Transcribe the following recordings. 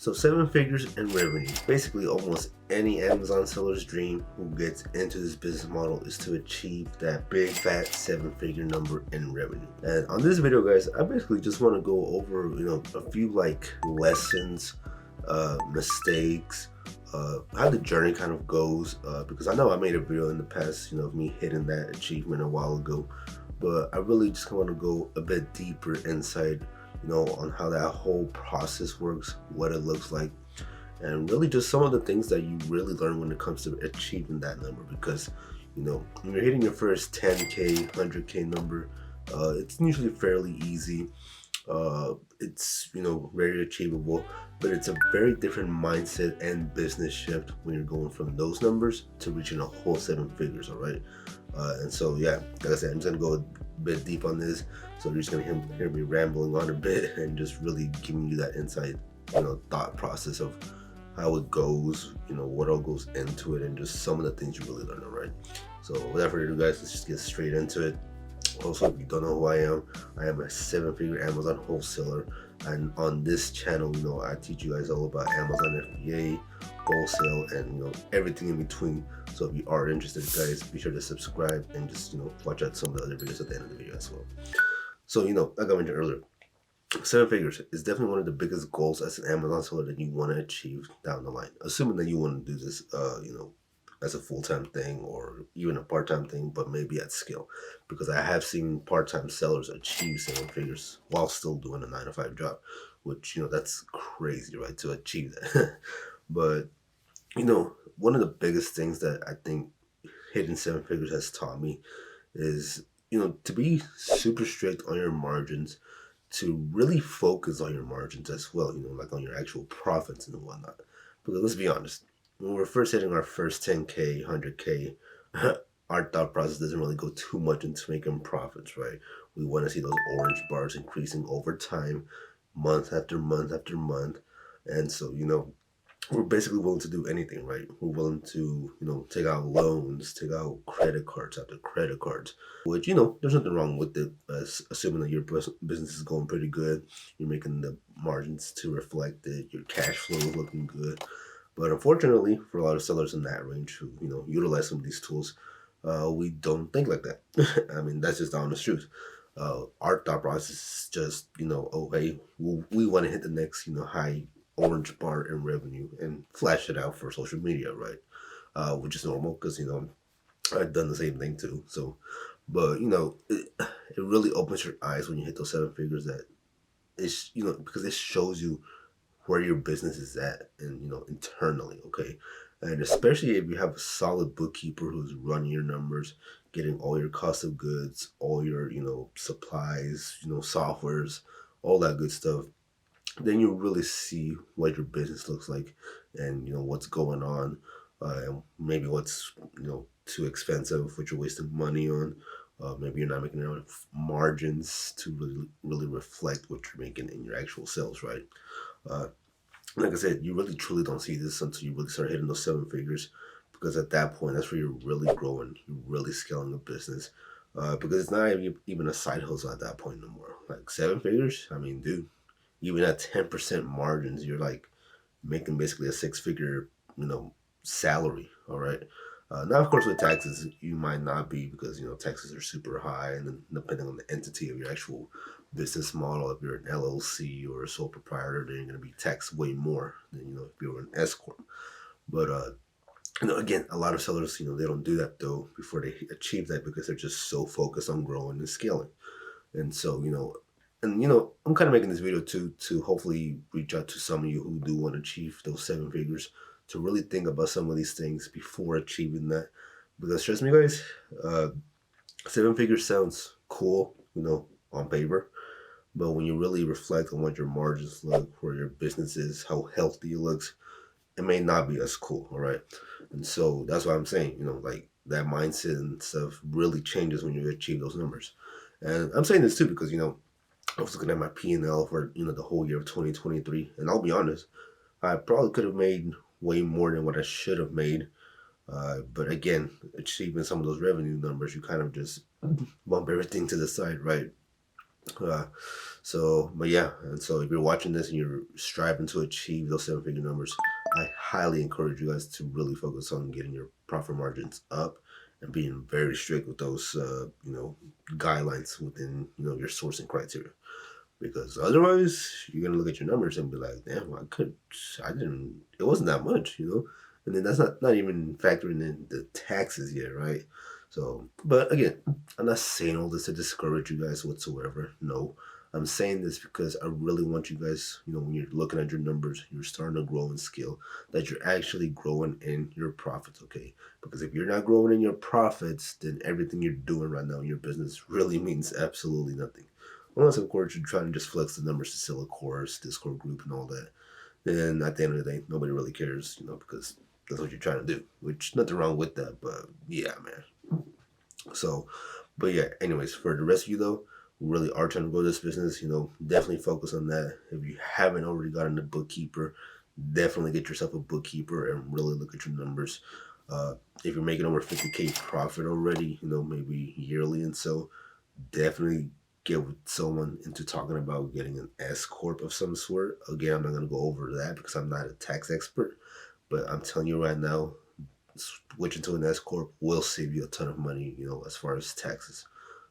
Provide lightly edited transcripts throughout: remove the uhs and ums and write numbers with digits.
So 7 figures in revenue. Basically almost any Amazon seller's dream who gets into this business model is to achieve that big fat 7-figure number in revenue. And on this video, guys, I basically just want to go over, a few like lessons, mistakes, how the journey kind of goes, because I know I made a video in the past, of me hitting that achievement a while ago, but I really just want to go a bit deeper inside, on how that whole process works, what it looks like, and really just some of the things that you really learn when it comes to achieving that number. Because, when you're hitting your first 10K, 100K number, it's usually fairly easy. It's very achievable, but it's a very different mindset and business shift when you're going from those numbers to reaching a whole 7 figures. All right, and so yeah, like I said, I'm just gonna go a bit deep on this, so you're just gonna hear me rambling on a bit and just really giving you that insight, thought process of how it goes, what all goes into it, and just some of the things you really learn. All right, so without further ado, guys, let's just get straight into it. Also, if you don't know who I am a 7-figure Amazon wholesaler, and on this channel, I teach you guys all about Amazon FBA, wholesale, and everything in between. So if you are interested, guys, be sure to subscribe and just watch out some of the other videos at the end of the video as well. So like I mentioned earlier, 7 figures is definitely one of the biggest goals as an Amazon seller that you want to achieve down the line, assuming that you want to do this as a full-time thing or even a part-time thing, but maybe at scale, because I have seen part-time sellers achieve 7 figures while still doing a 9-to-5 job, which that's crazy, right, to achieve that. But one of the biggest things that I think hitting 7 figures has taught me is to be super strict on your margins, to really focus on your margins as well, like on your actual profits and whatnot. Because let's be honest, when we're first hitting our first 10K, 100K, our thought process doesn't really go too much into making profits, right? We want to see those orange bars increasing over time, month after month after month. And so, we're basically willing to do anything, right? We're willing to, take out loans, take out credit cards after credit cards, which, there's nothing wrong with it, assuming that your business is going pretty good, you're making the margins to reflect it, your cash flow is looking good. But unfortunately, for a lot of sellers in that range who, utilize some of these tools, we don't think like that. I mean, that's just the honest truth. Our thought process is just, oh, hey, we want to hit the next, high orange bar in revenue and flash it out for social media, right? Which is normal because, I've done the same thing too. So, but, it really opens your eyes when you hit those 7 figures, that it's, because it shows you where your business is at, and internally, okay? And especially if you have a solid bookkeeper who's running your numbers, getting all your cost of goods, all your supplies, softwares, all that good stuff, then you really see what your business looks like, and what's going on, and maybe what's too expensive, what you're wasting money on. Maybe you're not making enough margins to really reflect what you're making in your actual sales, right? Like I said, you really truly don't see this until you really start hitting those 7 figures, because at that point, that's where you're really growing, you're really scaling a business, because it's not even a side hustle at that point no more. Like 7 figures, I mean, dude, even at 10% margins, you're like making basically a 6-figure, salary, all right? Now, of course, with taxes, you might not be, because, taxes are super high, and then depending on the entity of your actual business model, if you're an LLC or a sole proprietor, then you're going to be taxed way more than, if you're an S corp. But, again, a lot of sellers, they don't do that, though, before they achieve that, because they're just so focused on growing and scaling. And so, I'm kind of making this video to hopefully reach out to some of you who do want to achieve those 7 figures, to really think about some of these things before achieving that. Because trust me, guys, 7 figures sounds cool, on paper, but when you really reflect on what your margins look, where your business is, how healthy it looks, it may not be as cool, all right? And so that's why I'm saying, like that mindset and stuff really changes when you achieve those numbers. And I'm saying this too because, I was looking at my P&L for, the whole year of 2023, and I'll be honest, I probably could have made way more than what I should have made. But again, achieving some of those revenue numbers, you kind of just bump everything to the side, right? Uh, but yeah, and so if you're watching this and you're striving to achieve those seven-figure numbers, I highly encourage you guys to really focus on getting your profit margins up and being very strict with those, guidelines within, your sourcing criteria. Because otherwise, you're gonna look at your numbers and be like, "Damn, I didn't. It wasn't that much, you know." And then that's not even factoring in the taxes yet, right? So, but again, I'm not saying all this to discourage you guys whatsoever. No, I'm saying this because I really want you guys, when you're looking at your numbers, you're starting to grow in skill, that you're actually growing in your profits, okay? Because if you're not growing in your profits, then everything you're doing right now in your business really means absolutely nothing. Unless, of course, you're trying to just flex the numbers to sell a course, Discord group, and all that. Then at the end of the day, nobody really cares, because that's what you're trying to do. Which, nothing wrong with that, but yeah, man. So, but yeah, anyways, for the rest of you though, who really are trying to grow this business, definitely focus on that. If you haven't already gotten a bookkeeper, definitely get yourself a bookkeeper and really look at your numbers. If you're making over 50K profit already, maybe yearly, and so definitely get with someone into talking about getting an S corp of some sort. Again, I'm not gonna go over that because I'm not a tax expert, but I'm telling you right now, switching to an S corp will save you a ton of money, as far as taxes.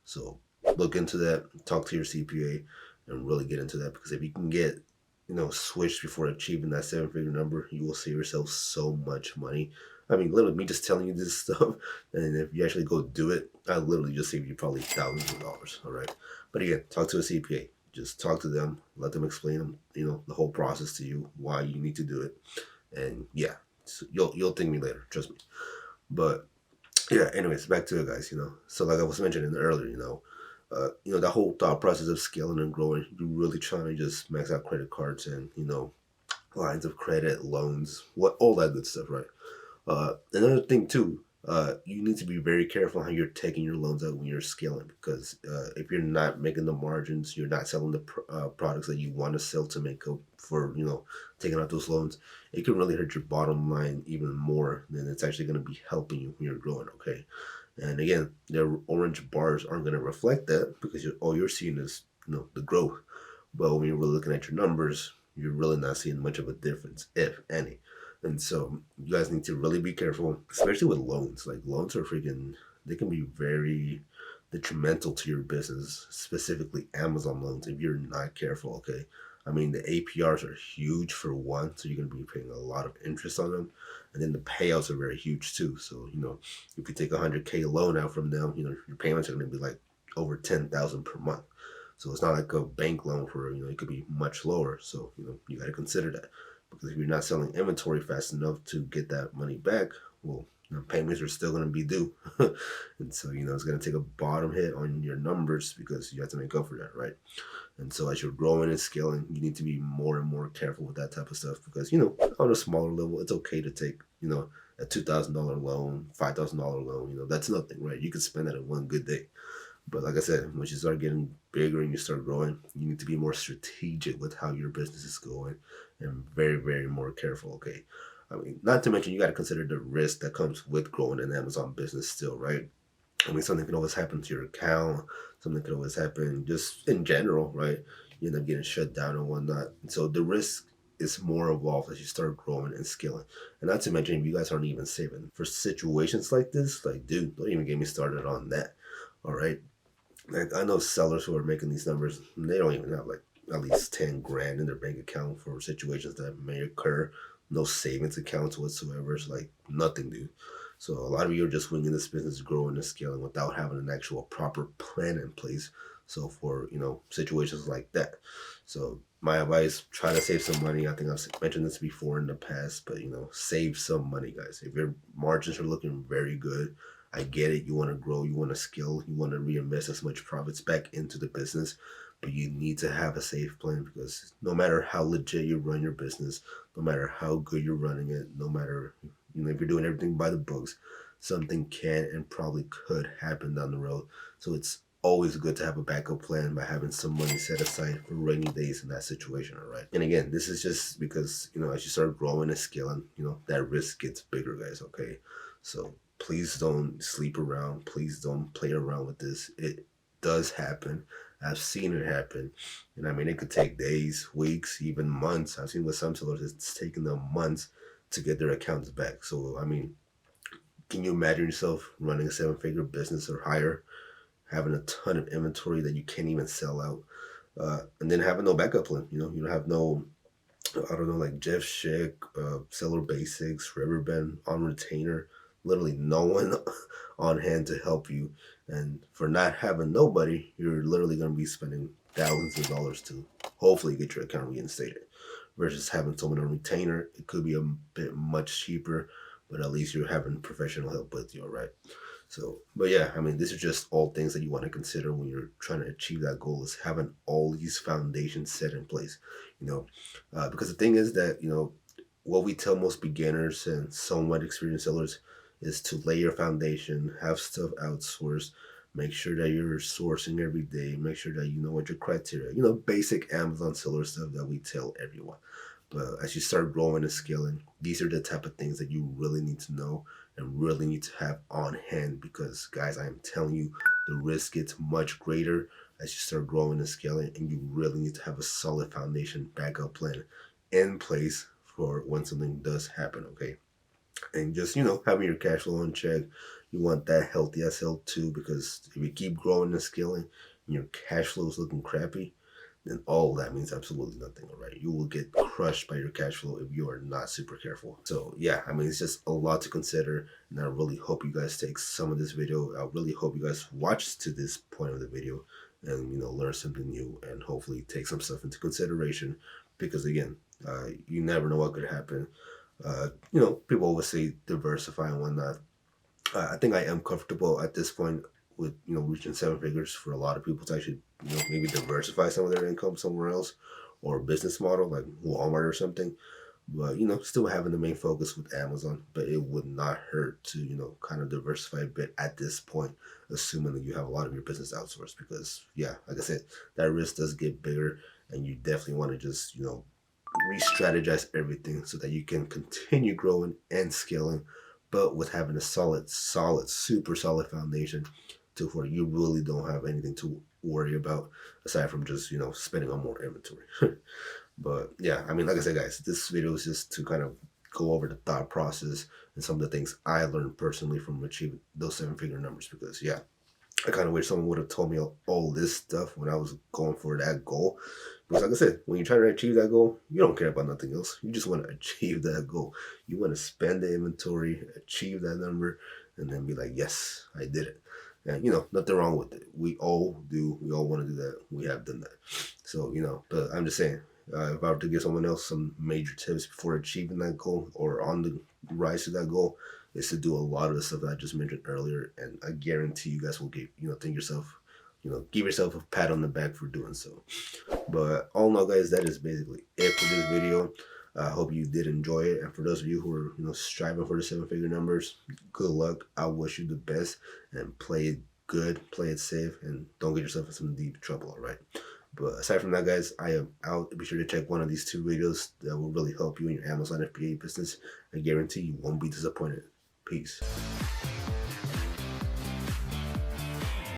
So look into that, talk to your CPA, and really get into that, because if you can get switched before achieving that seven-figure number, you will save yourself so much money. I mean, literally, me just telling you this stuff, and if you actually go do it, I literally just save you probably thousands of dollars. All right, but again, talk to a CPA. Just talk to them, let them explain them, the whole process to you, why you need to do it, and yeah, so you'll thank me later. Trust me. But yeah, anyways, back to it, guys. So like I was mentioning earlier, that whole thought process of scaling and growing, you're really trying to just max out credit cards and lines of credit, loans, what all that good stuff, right? Another thing too, you need to be very careful how you're taking your loans out when you're scaling, because if you're not making the margins, you're not selling the products that you want to sell to make up for taking out those loans. It can really hurt your bottom line even more than it's actually going to be helping you when you're growing. Okay, and again, the orange bars aren't going to reflect that because all you're seeing is the growth. But when you're really looking at your numbers, you're really not seeing much of a difference, if any. And so you guys need to really be careful, especially with loans. Like loans are they can be very detrimental to your business, specifically Amazon loans, if you're not careful, okay? I mean, the APRs are huge for one, so you're going to be paying a lot of interest on them. And then the payouts are very huge too. So, if you take a 100K loan out from them, your payments are going to be like over 10,000 per month. So it's not like a bank loan for, it could be much lower. So, you got to consider that. Because if you're not selling inventory fast enough to get that money back, well, payments are still going to be due. And so, it's going to take a bottom hit on your numbers because you have to make up for that, right? And so as you're growing and scaling, you need to be more and more careful with that type of stuff because, on a smaller level, it's okay to take, a $2,000 loan, $5,000 loan, that's nothing, right? You could spend that in one good day. But like I said, once you start getting bigger and you start growing, you need to be more strategic with how your business is going and very, very more careful, okay? I mean, not to mention you got to consider the risk that comes with growing an Amazon business still, right? I mean, something can always happen to your account. Something can always happen just in general, right? You end up getting shut down and whatnot. So the risk is more involved as you start growing and scaling. And not to mention, if you guys aren't even saving for situations like this, like, dude, don't even get me started on that. All right. Like, I know sellers who are making these numbers, and they don't even have like at least 10 grand in their bank account for situations that may occur. No savings accounts whatsoever. It's like nothing, dude. So a lot of you are just winging this business, growing and scaling without having an actual proper plan in place. So for situations like that, so my advice: try to save some money. I think I've mentioned this before in the past, but save some money, guys. If your margins are looking very good, I get it. You want to grow, you want to scale, you want to reinvest as much profits back into the business, but you need to have a safe plan because no matter how legit you run your business, no matter how good you're running it, no matter if you're doing everything by the books, something can and probably could happen down the road. So it's always good to have a backup plan by having some money set aside for rainy days in that situation, all right? And again, this is just because, as you start growing and scaling, that risk gets bigger, guys, okay? So please don't sleep around. Please don't play around with this. It does happen. I've seen it happen. And I mean, it could take days, weeks, even months. I've seen with some sellers, it's taken them months to get their accounts back. So, I mean, can you imagine yourself running a 7-figure business or higher, having a ton of inventory that you can't even sell out, and then having no backup plan? You know, you don't have no, I don't know, like Jeff Schick, Seller Basics, Riverbend on retainer, literally no one on hand to help you. And for not having nobody, you're literally going to be spending thousands of dollars to hopefully get your account reinstated. Versus having someone on retainer, it could be a bit much cheaper, but at least you're having professional help with you, all right? So, but yeah, I mean, these are just all things that you want to consider when you're trying to achieve that goal, is having all these foundations set in place, you know, because the thing is that, you know, what we tell most beginners and somewhat experienced sellers is to lay your foundation, have stuff outsourced, make sure that you're sourcing every day, make sure that you know what your criteria, you know, basic Amazon seller stuff that we tell everyone. But as you start growing and scaling, these are the type of things that you really need to know and really need to have on hand, because guys, I am telling you, the risk gets much greater as you start growing and scaling, and you really need to have a solid foundation backup plan in place for when something does happen, okay? And just, you know, having your cash flow in check. You want that healthy SL too, because if you keep growing and scaling and your cash flow is looking crappy, then all that means absolutely nothing, all right? You will get crushed by your cash flow if you are not super careful. So yeah, I mean, it's just a lot to consider, and I really hope you guys take some of this video. I really hope you guys watch to this point of the video and, you know, learn something new and hopefully take some stuff into consideration, because again, you never know what could happen. You know, people always say diversify and whatnot. I think I am comfortable at this point with, you know, reaching 7 figures for a lot of people to actually, you know, maybe diversify some of their income somewhere else, or a business model like Walmart or something. But, you know, still having the main focus with Amazon, but it would not hurt to, you know, kind of diversify a bit at this point, assuming that you have a lot of your business outsourced. Because yeah, like I said, that risk does get bigger, and you definitely want to just, you know, re-strategize everything so that you can continue growing and scaling, but with having a solid, super solid foundation to where you really don't have anything to worry about aside from just, you know, spending on more inventory. But yeah, I mean, like I said, guys, this video is just to kind of go over the thought process and some of the things I learned personally from achieving those 7-figure numbers. Because yeah, I kind of wish someone would have told me all this stuff when I was going for that goal. Because like I said, when you're trying to achieve that goal, you don't care about nothing else. You just want to achieve that goal. You want to spend the inventory, achieve that number, and then be like, yes, I did it. And, you know, nothing wrong with it. We all do. We all want to do that. We have done that. So, you know, but I'm just saying, if I were to give someone else some major tips before achieving that goal or on the rise to that goal, is to do a lot of the stuff that I just mentioned earlier. And I guarantee you guys will get, you know, think yourself, you know, give yourself a pat on the back for doing so. But all in all, guys, that is basically it for this video. I hope you did enjoy it. And for those of you who are, you know, striving for the 7-figure numbers, good luck. I wish you the best, and play it good, play it safe, and don't get yourself in some deep trouble, all right? But aside from that, guys, I am out. Be sure to check one of these 2 videos that will really help you in your Amazon FBA business. I guarantee you won't be disappointed. Peace.